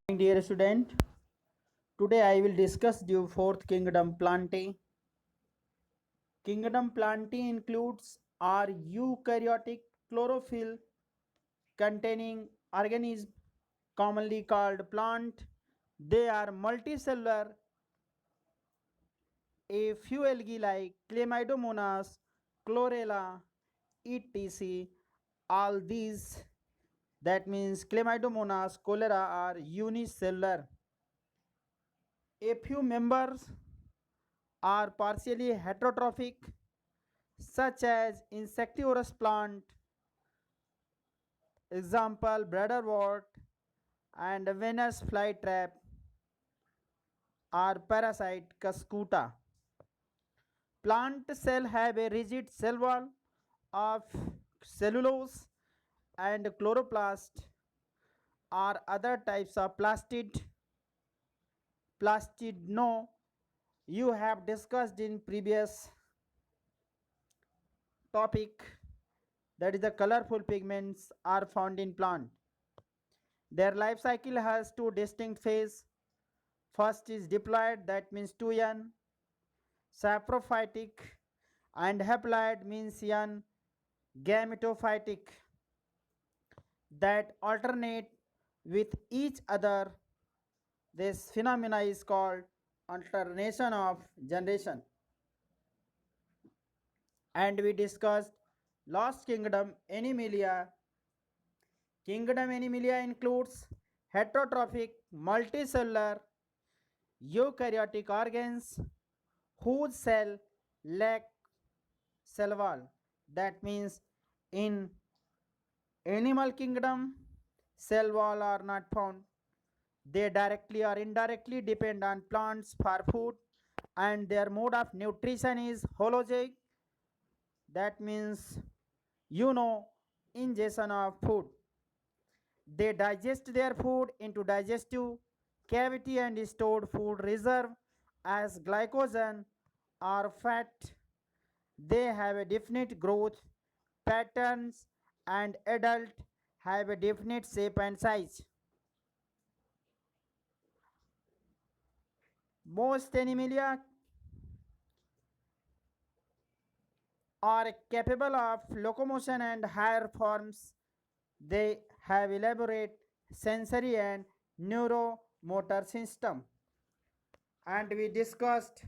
Dear student, today I will discuss the fourth kingdom plantae. Kingdom plantae includes are eukaryotic chlorophyll containing organisms commonly called plant. They are multicellular, a few algae like Chlamydomonas, Chlorella, etc. All these, that means Chlamydomonas, cholera, are unicellular. A few members are partially heterotrophic, such as insectivorous plant, example bladderwort and Venus flytrap, or parasite Cuscuta. Plant cell have a rigid cell wall of cellulose and chloroplast or other types of plastid no you have discussed in previous topic, that is the colorful pigments are found in plant. Their life cycle has two distinct phases. First is diploid, that means 2n, saprophytic, and haploid means n, gametophytic, that alternate with each other. This phenomena is called alternation of generation. And we discussed lost kingdom Animalia. Kingdom Animalia includes heterotrophic multicellular eukaryotic organs whose cell lack cell wall. That means in animal kingdom, cell wall are not found. They directly or indirectly depend on plants for food, and their mode of nutrition is hologic. That means you know ingestion of food. They digest their food into digestive cavity and stored food reserve as glycogen or fat. They have a definite growth patterns and adult have a definite shape and size. Most animalia are capable of locomotion and higher forms. They have elaborate sensory and neuromotor system. And we discussed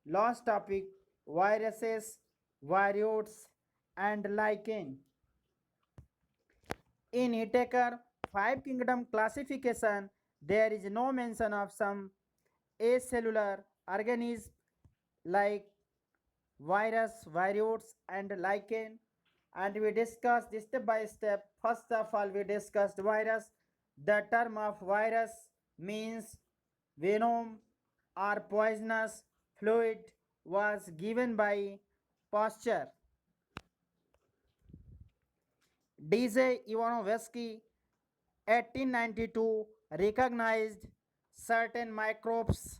last topic viruses, viroids, and lichen. In Whitaker five kingdom classification, there is no mention of some acellular organisms like virus, viroids, and lichen. And we discussed this step by step. First of all, we discussed virus. The term of virus means venom or poisonous fluid was given by Pasteur. DJ Ivanovsky 1892 recognized certain microbes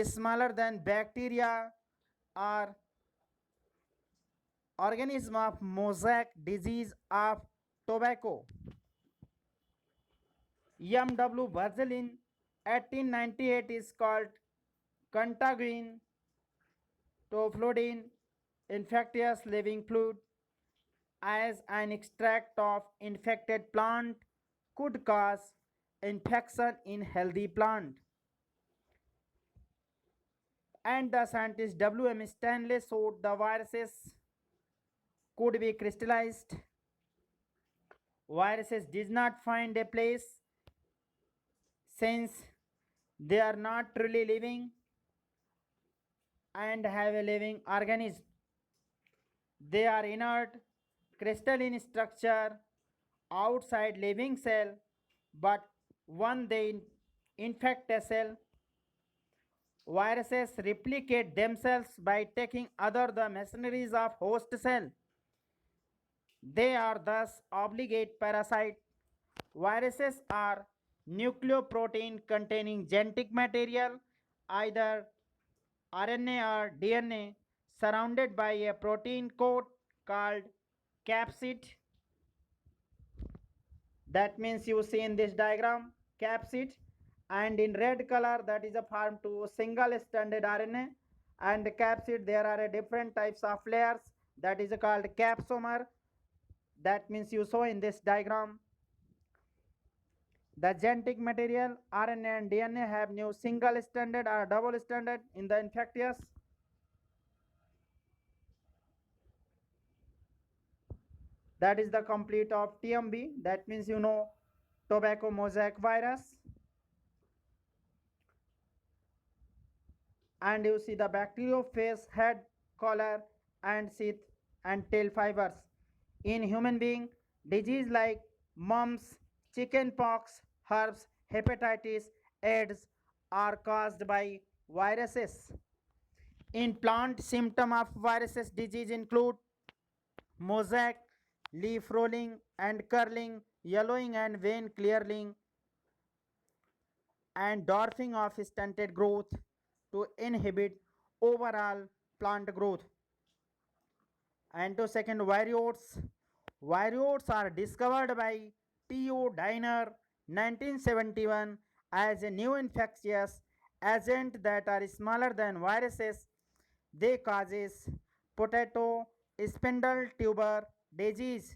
smaller than bacteria or organism of mosaic disease of tobacco. M.W. Berzelin 1898 is called contagion to fluidin infectious living fluid as an extract of infected plant could cause infection in healthy plant. And the scientist W.M. Stanley showed the viruses could be crystallized. Viruses did not find a place since they are not truly living and have a living organism. They are inert, crystalline structure outside living cell, but when they infect a cell, viruses replicate themselves by taking other the machineries of host cell. They are thus obligate parasite. Viruses are nucleoprotein containing genetic material, either RNA or DNA, surrounded by a protein coat called capsid. That means you see in this diagram capsid, and in red color that is a form to single stranded RNA, and capsid there are a different types of layers that is called capsomer. That means you saw in this diagram the genetic material RNA and DNA have new single stranded or double stranded in the infectious. That is the complete of TMV. That means you know tobacco mosaic virus, and you see the bacteriophage head, collar, and sheath and tail fibers. In human being, disease like mumps, chickenpox, herpes, hepatitis, AIDS are caused by viruses. In plant, symptom of viruses disease include mosaic, leaf rolling and curling, yellowing and vein clearing, and dwarfing of stunted growth to inhibit overall plant growth. And to second, viroids. Viroids are discovered by T.O. Diner 1971 as a new infectious agent that are smaller than viruses. They causes potato spindle tuber disease,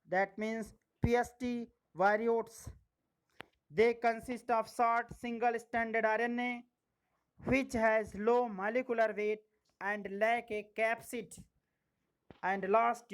that means PST viroids. They consist of short single stranded RNA which has low molecular weight and lack a capsid. And last,